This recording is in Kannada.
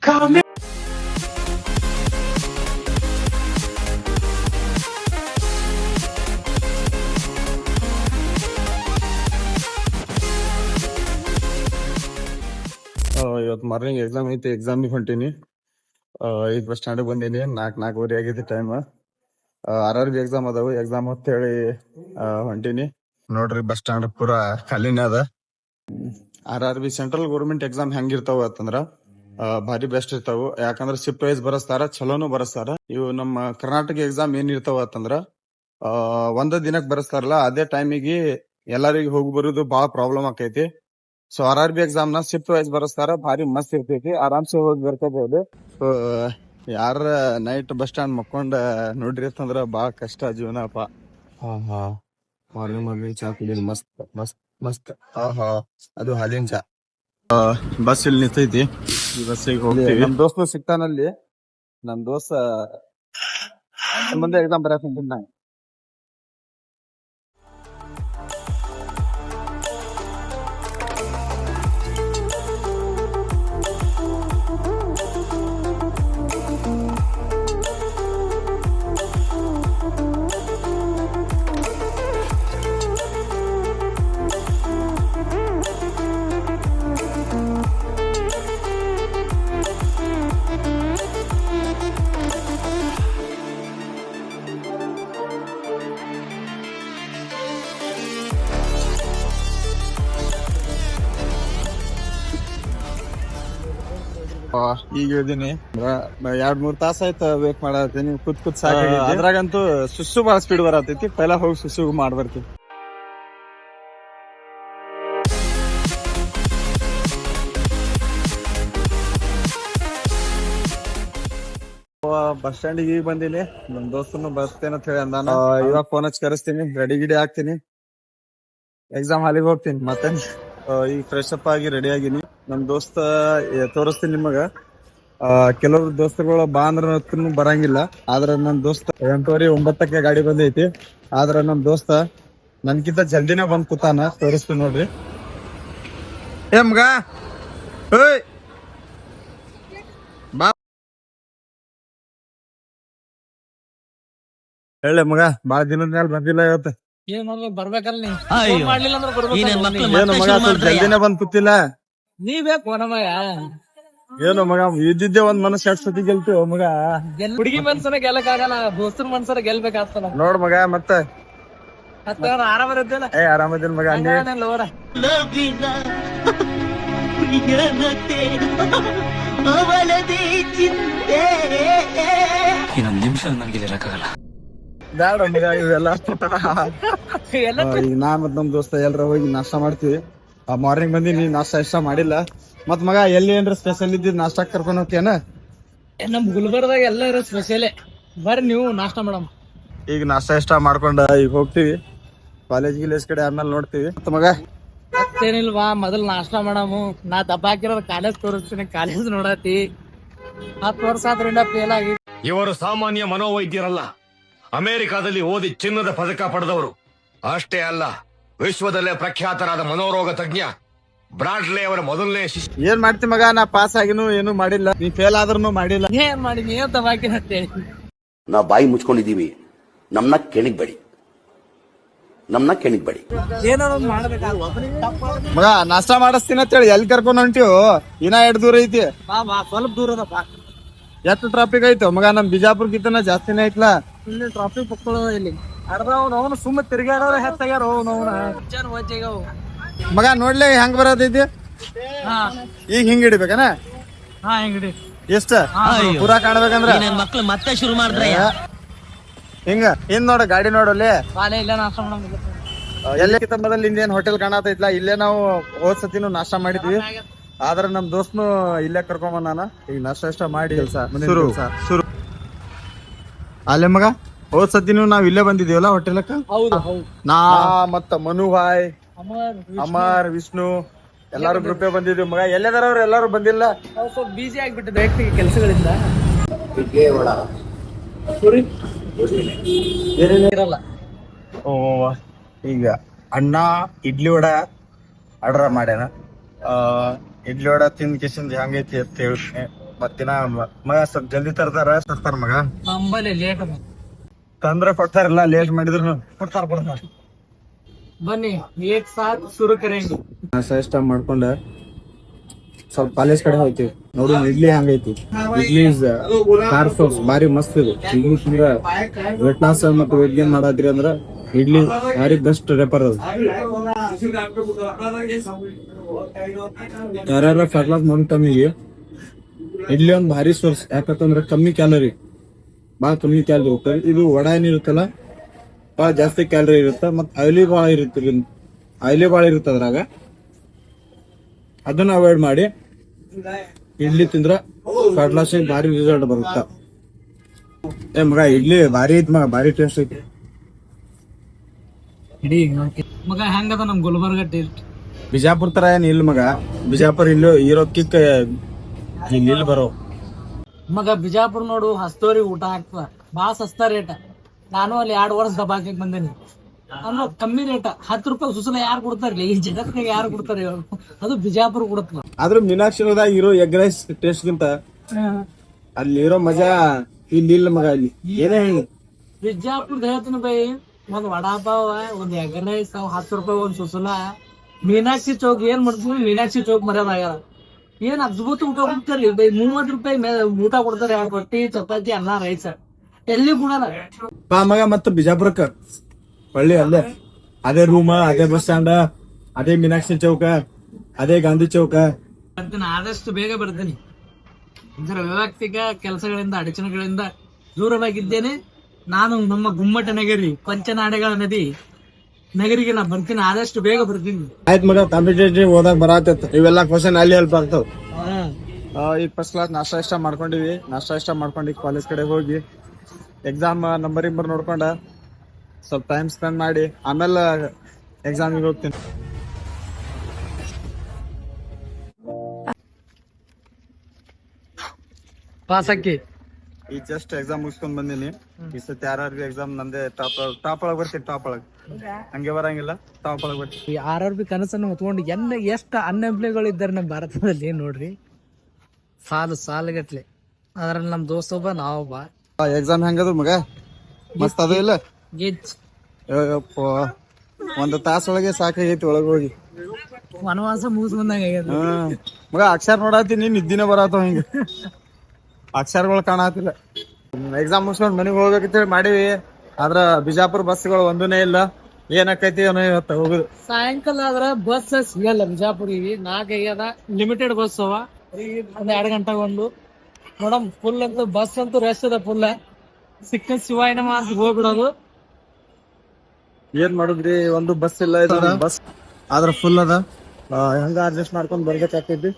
ಇವತ್ತು ಮಾರ್ನಿಂಗ್ ಎಕ್ಸಾಮ್ ಐತಿ, ಎಕ್ಸಾಮಿಗೆ ಹೊಂಟೀನಿ. ಈಗ ಬಸ್ ಸ್ಟ್ಯಾಂಡ್ ಬಂದೀನಿ. 4:04 ಆಗೈತಿ ಟೈಮ್. RRB ಎಕ್ಸಾಮ್ ಅದಾವು, ಎಕ್ಸಾಮ್ ಅಂತ ಹೇಳಿ ಹೊಂಟೀನಿ. ನೋಡ್ರಿ ಬಸ್ ಸ್ಟ್ಯಾಂಡ್ ಪೂರಾ ಖಾಲಿನೇ ಅದ. RRB ಸೆಂಟ್ರಲ್ ಗೌರ್ಮೆಂಟ್ ಎಕ್ಸಾಮ್ ಹೆಂಗಿರ್ತಾವ ಅಂತಂದ್ರ ಭಾರಿ ಬೆಸ್ಟ್ ಇರ್ತಾವು. ಯಾಕಂದ್ರ ಶಿಫ್ಟ್ ವೈಸ್ ಬರಸ್ತಾರ, ಚಲೋನು ಬರಸ್ತಾರ. ಇವು ನಮ್ಮ ಕರ್ನಾಟಕ ಎಕ್ಸಾಮ್ ಏನ್ ಇರ್ತಾವ ಅಂತಂದ್ರ ಒಂದ ದಿನಕ್ ಬರಸ್ತಾರಲ್ಲ, ಅದೇ ಟೈಮಿಗೆ ಎಲ್ಲರಿಗೂ ಹೋಗಿ ಬರುದು ಬಾಳ ಪ್ರಾಬ್ಲಮ್ ಆಕೈತಿ. ಸೊ RRB ಎಕ್ಸಾಮ್ ನ ಶಿಫ್ಟ್ ವೈಸ್ ಬರಸ್ತಾರ, ಭಾರಿ ಮಸ್ತ್ ಇರ್ತೈತಿ, ಆರಾಮ್ಸೆ ಹೋಗಿ ಬರ್ಕೋಬಹುದು. ಸೊ ಯಾರ ನೈಟ್ ಬಸ್ ಸ್ಟ್ಯಾಂಡ್ ಮಕ್ಕೊಂಡ್ ನೋಡ್ರಿ ಅಂತಂದ್ರ ಬಾಳ ಕಷ್ಟ ಜೀವನಪ್ಪ. ಮಾರ್ನಿಂಗ್ ಚಾ ಕುಡಿಯೋದು ಮಸ್ತ್ ಮಸ್ತ್ ಮಸ್ತ್. ಅದು ಹಾಲಿನ ಚಾ. ಬಸ್ ಇಲ್ಲಿ ನಿಂತೈತಿ, ಈ ಬಸ್ಸಿಗೆ ಹೋಗ್ತೀವಿ. ನಮ್ ದೋಸ್ತ ಸಿಗ್ತಾನಲ್ಲಿ. ನಮ್ ದೋಸ್ತ ಮುಂದೆ ಎಕ್ಸಾಮ್ ಬರಕ್ ನಿಂತೀನಿ ನಾ. ಈಗ ಇದೀನಿ 2-3 ತಾಸ ಆಯ್ತು ವೇಟ್ ಮಾಡತ್ತೀನಿ, ಕೂತ್ ಸಾಕಾಗೈತಿ. ಅದ್ರಾಗಂತೂ ಸುಸ್ಸು ಬಾಳ ಸ್ಪೀಡ್ ಬರತೈತಿ. ಪೈಲಾ ಹೋಗಿ ಸುಸ್ಸು ಮಾಡ್ಬರ್ತೀವಿ. ಬಸ್ ಸ್ಟ್ಯಾಂಡ್ ಈಗ ಬಂದಿನಿ. ನಮ್ ದೋಸ್ತನು ಬರ್ತೇನೆ ಅಂತ ಹೇಳಿ ಅಂದಾನ. ಇವಾಗ ಫೋನ್ ಹಚ್ಚಿ ಕರೆಸ್ತೀನಿ, ರೆಡಿ ಗಿಡಿ ಆಗ್ತೀನಿ, ಎಕ್ಸಾಮ್ ಹಾಲಿಗೆ ಹೋಗ್ತೀನಿ. ಮತ್ತೆ ಈಗ ಫ್ರೆಶ್ ಅಪ್ ಆಗಿ ರೆಡಿ ಆಗಿನಿ. ನಮ್ ದೋಸ್ತ ತೋರಿಸ್ತೀನಿ ನಿಮಗ. ಕೆಲವ್ರು ದೋಸ್ತರುಗಳು ಬಾ ಅಂದ್ರ ಬರಂಗಿಲ್ಲ. ಆದ್ರ ನಮ್ ದೋಸ್ತ 8:09 ಗಾಡಿ ಬಂದೈತಿ. ಆದ್ರ ನಮ್ ದೋಸ್ತ ನನ್ಕಿಂತ ಜಲ್ದಿನೇ ಬಂದ್ ಕೂತಾನ. ತೋರಿಸ್ತೀನಿ ನೋಡ್ರಿ. ಏ ಮಗ, ಬಾ ಹೇಳ ಮಗ, ಬಾಳ ದಿನದ ಮೇಲೆ ಬಂದಿಲ್ಲ ಇವತ್ತು. ಬರ್ಬೇಕಲ್ಲ ಏನು ಮಗ, ಜಲ್ದಿನೇ ಬಂದ್ ಕೂತಿಲ್ಲ. ನೀ ಬೇಕು ಏನು ಮಗ, ಇದ್ದಿದ್ದೆ ಒಂದ್ ಮನಸ್ಸು 2 ಸತಿ ಗೆಲ್ತೀವ ಮಗ. ಹುಡುಗಿ ಮನ್ಸನ ಗೆಲ್ಲಕ್ ಆಗಲ್ಲ, ದೋಸ್ತನ ಮನ್ಸರ ಗೆಲ್ಬೇಕಾಗ್ತದ. ನೋಡ್ ಮಗ, ಮತ್ತೆ ಆರಾಮದಿಲ್ಲ. ಆರಾಮದಿಲ್ಲ ಮಗ. ಇನ್ನೊಂದ್ ನಿಮಿಷ ನನಗೆ ಇರಕ್ಕಾಗಲ್ಲ. ಬ್ಯಾಡ ಮಗ ಇವೆಲ್ಲ. ಈಗ ನಾ ಮತ್ ನಮ್ ದೋಸ್ತ ಎಲ್ರ ಹೋಗಿ ನಾಷ್ಟಾ ಮಾಡ್ತೀವಿ. ಮಾರ್ನಿಂಗ್ ಬಂದಿ ನಾಷ್ಟಾ ಇಷ್ಟ ಮಾಡಿಲ್ಲ. ಮತ್ ಮಗ ಎಲ್ಲಿ ಏನ್ರ ಸ್ಪೆಷಲ್ ಇದ್ದಿದ್ ನಾಷ್ಟಾ ಕರ್ಕೊಂಡ್ ಹೋಗ್ತೇನ? ನಮ್ ಗುಲ್ಬರ್ದಾಗ ಎಲ್ಲ ಇರೋ ಸ್ಪೆಷಲ್. ಬರ್ರಿ ನೀವು ನಾಷ್ಟಾ ಮಾಡಮ್. ಈಗ ನಾಷ್ಟಾ ಇಷ್ಟ ಮಾಡ್ಕೊಂಡ ಈಗ ಹೋಗ್ತಿವಿ. ಕಾಲೇಜ್ ಗಿಲೇಜ್ ಕಡೆ ಆದ್ಮೇಲೆ ನೋಡ್ತೀವಿ. ಮಗ ಮತ್ತೇನಿಲ್ವಾ, ಮೊದಲ್ ನಾಷ್ಟಾ ಮಾಡಮು. ನಾ ದಬ್ಬ ಹಾಕಿರೋದು ಕಾಲೇಜ್ ತೋರಿಸ್ತೀನಿ, ಕಾಲೇಜ್ ನೋಡತಿ. 10 ವರ್ಷ ಆದ್ರಿಂದ ಫೇಲ್ ಆಗಿ. ಇವರು ಸಾಮಾನ್ಯ ಮನೋವೈದ್ಯರಲ್ಲ, ಅಮೆರಿಕಾದಲ್ಲಿ ಓದಿ ಚಿನ್ನದ ಪದಕ ಪಡೆದವರು. ಅಷ್ಟೇ ಅಲ್ಲ, ವಿಶ್ವದಲ್ಲೇ ಪ್ರಖ್ಯಾತರಾದ ಮನೋರೋಗ ತಜ್ಞ ಬ್ರಾಡ್ಲೆ ಅವರ ಮೊದಲನೇ ಶಿಷ್ಯ. ಏನ್ ಮಾಡ್ತಿ ಮಗ, ನಾ ಪಾಸ್ ಆಗಿನೂ ಏನು ಮಾಡಿಲ್ಲ, ನೀ ಫೇಲ್ ಆದ್ರೂ ಮಾಡಿಲ್ಲ. ಏನ್ ಮಾಡಿ ನೀವ್ ದಬ್ಬ ಹಾಕಿ. ನಾವ್ ಬಾಯಿ ಮುಚ್ಕೊಂಡಿದೀವಿ, ನಮ್ನ ಕೆಣಿಗ್ಬೇಡಿ. ಏನಾದ್ರು ಮಾಡ್ಬೇಕಾಗ ಮಗ, ನಾಷ್ಟಾ ಮಾಡಿಸ್ತೀನಿ ಅಂತೇಳಿ ಎಲ್ಲಿ ಕರ್ಕೊಂಡ್ ಹೊಂಟಿವ್? ಇನ್ನ 2 ದೂರ ಐತಿ. ಸ್ವಲ್ಪ ದೂರ ಅದಪ್ಪ. ಎಷ್ಟು ಟ್ರಾಫಿಕ್ ಐತೋ ಮಗ, ನಮ್ ಬಿಜಾಪುರ್ಗಿಂತನ ಜಾಸ್ತಿನೇ ಐತ್ಲಾ. ಇಲ್ಲಿ ಟ್ರಾಫಿಕ್ ಪಕ್ಕಳದ ಇಲ್ಲಿ. ಅವ್ನು ಸುಮ್ಮ ತಿರ್ಗಾಡೋರ ಹೆಚ್ಚಾಗ್ಯಾರ. ಮಗ ನೋಡ್ಲಿ ಹೆಂಗ್ ಬರತೈತಿ. ಈಗ ಹಿಂಗ್ ಹಿಡಿಬೇಕನ? ಹಿಂಗಡಿ ಎಷ್ಟ ಪೂರಾ ಕಾಣ್ಬೇಕಂದ್ರ ಮಕ್ಳು ಮತ್ತೆ ಶುರು ಮಾಡಿದ್ರೆ ಹಿಂಗ ಹಿಂದ್ ನೋಡ, ಗಾಡಿ ನೋಡಲ್ಲಿ. ಇಲ್ಲ ನಾಷ್ಟ ಮಾಡಮ್. ಎಲ್ಲಕ್ಕಿಂತ ಮೊದಲ್ ಇಂದೇನ್ ಹೋಟೆಲ್ ಕಾಣತೈತ್ಲಾ, ಇಲ್ಲೇ ನಾವು ಹೋದ್ ಸತಿನು ನಾಷ್ಟಾ ಮಾಡಿದ್ವಿ. ಆದ್ರ ನಮ್ ದೋಸ್ತನು ಇಲ್ಲೇ ಕರ್ಕೊಂಡ್ ಬಂದಾನ. ಈಗ ನಾಷ್ಟಾ ಇಷ್ಟ ಮಾಡಿ ಶುರು ಅಲ್ಲೇ ಮಗ. ಹೋದ್ ಸತಿನು ನಾವ್ ಇಲ್ಲೇ ಬಂದಿದೀವಲ್ಲ ಹೋಟೆಲಕ್ಕ. ನಾ ಮತ್ತ ಮನು ಭಾಯ್, ಅಮರ್, ವಿಷ್ಣು ಎಲ್ಲಾರು ಗ್ರೂಪೇ ಬಂದಿದೀವಿ ಮಗ. ಎಲ್ಲದಾರ ಅವ್ರು ಎಲ್ಲಾರು ಬಂದಿಲ್ಲ. ಸ್ವಲ್ಪ ಬಿಸಿ ಆಗ್ಬಿಟ್ಟಿದೆ ವೈಯಕ್ತಿಕ ಕೆಲಸಗಳಿಂದ. ಇರಲ್ಲ. ಈಗ ಅಣ್ಣ ಇಡ್ಲಿ ವಡ ಆರ್ಡರ್ ಮಾಡ್ಯಾನ. ಇಡ್ಲಿ ವಡ ತಿಂದ ಕಿಸಿಂದ ಹೆಂಗೈತಿ ಅಂತ ಹೇಳ್ತೀನಿ. ಮತ್ತಿನ ಮಗ ಸ್ವಲ್ಪ ಜಲ್ದಿ ತರ್ತಾರ ಮಗ ನಂಬಲ್ಲಿ ಲೇಟ್ ಅದ. ತಂದ್ರ ಕೊಡ್ತಾರಲ್ಲ ಲೇಟ್ ಮಾಡಿದ್ರು ಕೊಡ್ತಾರ ಬನ್ನಿ ಏಕ್ ಸಾಥ್ ಶುರು ಕರೆಂಗೆ. ನಾಷ್ಟ ಇಷ್ಟ ಮಾಡ್ಕೊಂಡ ಸ್ವಲ್ಪ ಕಾಲೇಜ್ ಕಡೆ ಹೋಗ್ತೀವಿ ನೋಡು ಇಡ್ಲಿ ಹಂಗೈತಿ. ಇಡ್ಲಿ ಖಾರ ಸೋಸ್ ಬಾರಿ ಮಸ್ತ್ ಇದು. ಇಡ್ಲಿ ತಿಂದ್ರ ವೆಟ್ ಲಾಸ್ ಮತ್ತು ವೆಟ್ ಗೇನ್ ಮಾಡತ್ರಿ ಅಂದ್ರ ಇಡ್ಲಿ ಭಾರಿ ಬೆಸ್ಟ್ ರೆಪರ್ ಅದು. ಯಾರ್ಯಾರ ಫಟ್ ಲಾಸ್ ಮಾಡಿ ತಮ್ಮಿಗೆ ಇಡ್ಲಿ ಒಂದ್ ಭಾರಿ ಸೋರ್ಸ್. ಯಾಕಂತಂದ್ರ ಕಮ್ಮಿ ಕ್ಯಾಲರಿ, ಭಾಳ ಕಮ್ಮಿ ಕ್ಯಾಲರಿ ಇರುತ್ತೆ. ಇದು ವಡ ಏನಿರುತ್ತಲ್ಲ ಭಾಳ ಜಾಸ್ತಿ ಕ್ಯಾಲರಿ ಇರುತ್ತೆ. ಮತ್ ಆಯಿಲಿ ಭಾಳ ಇರುತ್ತೆ ಅದ್ರಾಗ. ಅದನ್ನ ಅವಾಯ್ಡ್ ಮಾಡಿ ಇಡ್ಲಿ ತಿಂದ್ರ ಫಟ್ ಲಾಸ್ ಭಾರಿ ರಿಸಲ್ಟ್ ಬರುತ್ತ. ಏ ಮಗ ಇಡ್ಲಿ ಭಾರಿ ಐತಿ ಮಗ, ಭಾರಿ ಟೇಸ್ಟ್ ಐತಿ. ಇಡೀ ಮಗ ಹೆಂಗದ ನಮ್ ಗುಲ್ಬರ್ಗ ಟೇಸ್ಟ್. ಬಿಜಾಪುರ ತರ ಏನ್ ಇಲ್ಲ ಮಗ. ಬಿಜಾಪುರ ಇಲ್ಲೋ ಇರೋದಕ್ಕಿಕ್ಕ ಇಲ್ಲಿ ಬರೋ. ಮಗ ಬಿಜಾಪುರ ನೋಡು ಹಸ್ತೋರಿ ಊಟ ಹಾಕ್ತದ ಬಾಳ ಸಸ್ತಾ ರೇಟ. ನಾನು ಅಲ್ಲಿ 2 ವರ್ಷ ದಬಾಕಿ ಬಂದೇನಿ. ಅಂದ್ರೆ ಕಮ್ಮಿ ರೇಟ, 10 ರೂಪಾಯಿ ಸುಸಲ ಯಾರು ಕೊಡ್ತಾರಲ್ಲ ಈ ಜಗತ್ನಾಗ, ಯಾರು ಕೊಡ್ತಾರೆ ಹೇಳು? ಅದು ಬಿಜಾಪುರ ಕೊಡುತ್ತಲ್ಲ. ಆದ್ರೂ ಮೀನಾಕ್ಷಿದಾಗ ಇರೋ ಎಗ್ ರೈಸ್ ಟೇಸ್ಟ್ ಗಿಂತ ಅಲ್ಲಿ ಇರೋ ಮಜಾ ಇಲ್ಲಿ ಇಲ್ಲ ಮಗ. ಅಲ್ಲಿ ಏನೇ ಬಿಜಾಪುರದ ಹೇಳ್ತೀನಿ ಬೈ, ಒಂದ್ ವಡಾಪಾವ, ಒಂದ್ ಎಗ್ ರೈಸ್ 10 ರೂಪಾಯಿ ಒಂದ್ ಸುಸಲ. ಮೀನಾಕ್ಷಿ ಚೌಕ್ ಏನ್ ಮಾಡ್ತೀವಿ, ಮೀನಾಕ್ಷಿ ಚೌಕ್ ಮರ್ಯಾದಾಗ್ಯಾರ. ಏನ್ ಅದ್ಭುತ ಊಟ ಕೊಡ್ತಾರಿ ಬೈ. 30 ರೂಪಾಯಿ ಊಟ ಕೊಡ್ತಾರೆ. 2 ರೊಟ್ಟಿ ಚಪಾತಿ ಅನ್ನ ರೈಸ್. ಎಲ್ಲಿ ಕೊಡಲ್ಲ ಪಾ ಮಗ. ಮತ್ತ ಬಿಜಾಪುರಕ್ಕ ಒಳ್ಳೆ ಅಲ್ಲೇ ಅದೇ ರೂಮ, ಅದೇ ಬಸ್ ಸ್ಟ್ಯಾಂಡ್, ಅದೇ ಮೀನಾಕ್ಷಿ ಚೌಕ, ಅದೇ ಗಾಂಧಿ ಚೌಕ. ಬರ್ತೀನಿ, ಆದಷ್ಟು ಬೇಗ ಬರ್ತೀನಿ. ಇದರ ವೈಯಕ್ತಿಕ ಕೆಲಸಗಳಿಂದ ಅಡಚಣೆಗಳಿಂದ ದೂರವಾಗಿದ್ದೇನೆ. ನಾನು ನಮ್ಮ ಗುಮ್ಮಟ ನಗರಿ, ಪಂಚನಾಡೆಗಳ ನದಿ ನಗರಿಗೆ ನಾ ಬರ್ತೀನಿ, ಆದಷ್ಟು ಬೇಗ ಬರ್ತೀನಿ. ಆಯ್ತ್ ಮಗ, ಕಾಂಪಿಟೇಟಿವ್ ಓದಾಕ್ ಬರತ್ತ. ಇವೆಲ್ಲ ಕ್ವಶನ್ ಅಲ್ಲಿ ಹೆಲ್ಪ್ ಆಗ್ತಾವ. ಈಗ ಫಸ್ಟ್ ಕ್ಲಾಸ್ ನಾಷ್ಟ ಇಷ್ಟ ಮಾಡ್ಕೊಂಡಿವಿ. ನಾಷ್ಟ ಇಷ್ಟ ಮಾಡ್ಕೊಂಡು ಕಾಲೇಜ್ ಕಡೆ ಹೋಗಿ ಎಕ್ಸಾಮ್ ನಂಬರ್ ನೋಡ್ಕೊಂಡ ಸ್ವಲ್ಪ ಟೈಮ್ ಸ್ಪೆಂಡ್ ಮಾಡಿ ಆಮೇಲೆ ಎಕ್ಸಾಮಿಗೆ ಹೋಗ್ತೀನಿ. ಪಾಸಕ್ಕಿ ಈಗ ಜಸ್ಟ್ ಎಕ್ಸಾಮ್ ಮುಗಿಸ್ಕೊಂಡ್ ಬಂದಿನಿ. ಈ ಸತಿ RRB ಎಕ್ಸಾಮ್ ನಂದೇ ಟಾಪ್ ಒಳಗ್ ಬರ್ತೀನಿ. ಟಾಪ್ ಒಳಗ್ ಹಂಗೆ ಬರಂಗಿಲ್ಲ, ಟಾಪ್ ಒಳಗ್ ಬರ್ತೀನಿ. RRB ಕನಸನ್ನು ಹೊತ್ಕೊಂಡು ಎಷ್ಟು ಅನ್ಎಂಪ್ಲಾಯ್ಗಳು ಇದ್ದಾರೆ ನಮ್ಮ ಭಾರತದಲ್ಲಿ ನೋಡ್ರಿ. ಸಾಲುಗಟ್ಲೆ. ಅದ್ರಲ್ಲಿ ನಮ್ ದೋಸ್ತ ಒಬ್ಬ, ನಾವೊಬ್ಬ. ಎಕ್ಸಾಮ್ ಹೆಂಗದ ಮಗ? ಮಸ್ತ್ ಅದು ಇಲ್ಲ? ಗಿಚ್ ಒಂದು ತಾಸ ಒಳಗೆ ಸಾಕಾಗೈತಿ ಒಳಗ್ ಹೋಗಿ. ವನವಾಸ ಮುಗಿಸ್ ಬಂದಂಗ ಮಗ ಅಕ್ಷರ ನೋಡಾತೀನಿ, ನಿದ್ದಿನ ಬರತ್ತವ ಹಿಂಗ. ಅಕ್ಷರಗಳು ಕಾಣತಿಲ್ಲ. ಎಕ್ಸಾಮ್ ಮುಗಿಸ್ಕೊಂಡ್ ಮನೆಗೆ ಹೋಗ್ಬೇಕಂತೇಳಿ ಮಾಡಿವಿ. ಆದ್ರ ಬಿಜಾಪುರ ಬಸ್ಗಳು ಒಂದನೇ ಇಲ್ಲ. ಏನಕ್ಕೈತಿ ಏನೋ ಇವತ್ತ ಹೋಗುದು. ಸಾಯಂಕಾಲ ಆದ್ರ ಬಸ್ ಸಿಗಲ್ಲ ಬಿಜಾಪುರಿಗೆ. 4 ಆಗ್ಯದ, ಲಿಮಿಟೆಡ್ ಬಸ್ ಅವ. ಒಂದ್ 2 ಗಂಟೆಗೆ ಒಂದು ನೋಡಮ್. ಫುಲ್ ಅಂತೂ ಬಸ್ ಅಂತೂ ರೆಸ್ಟ್ ಅದ ಫುಲ್. ಸಿಕ್ಕ ಶಿವಾಯನ ಮಾತು ಹೋಗ್ಬಿಡೋದು. ಏನ್ ಮಾಡುದ್ರಿ, ಒಂದು ಬಸ್ ಇಲ್ಲ. ಬಸ್ ಆದ್ರ ಫುಲ್ ಅದ. ಹಂಗ ಅಡ್ಜಸ್ಟ್ ಮಾಡ್ಕೊಂಡ್ ಬರ್ಬೇಕಾಗ್ತೈತಿ.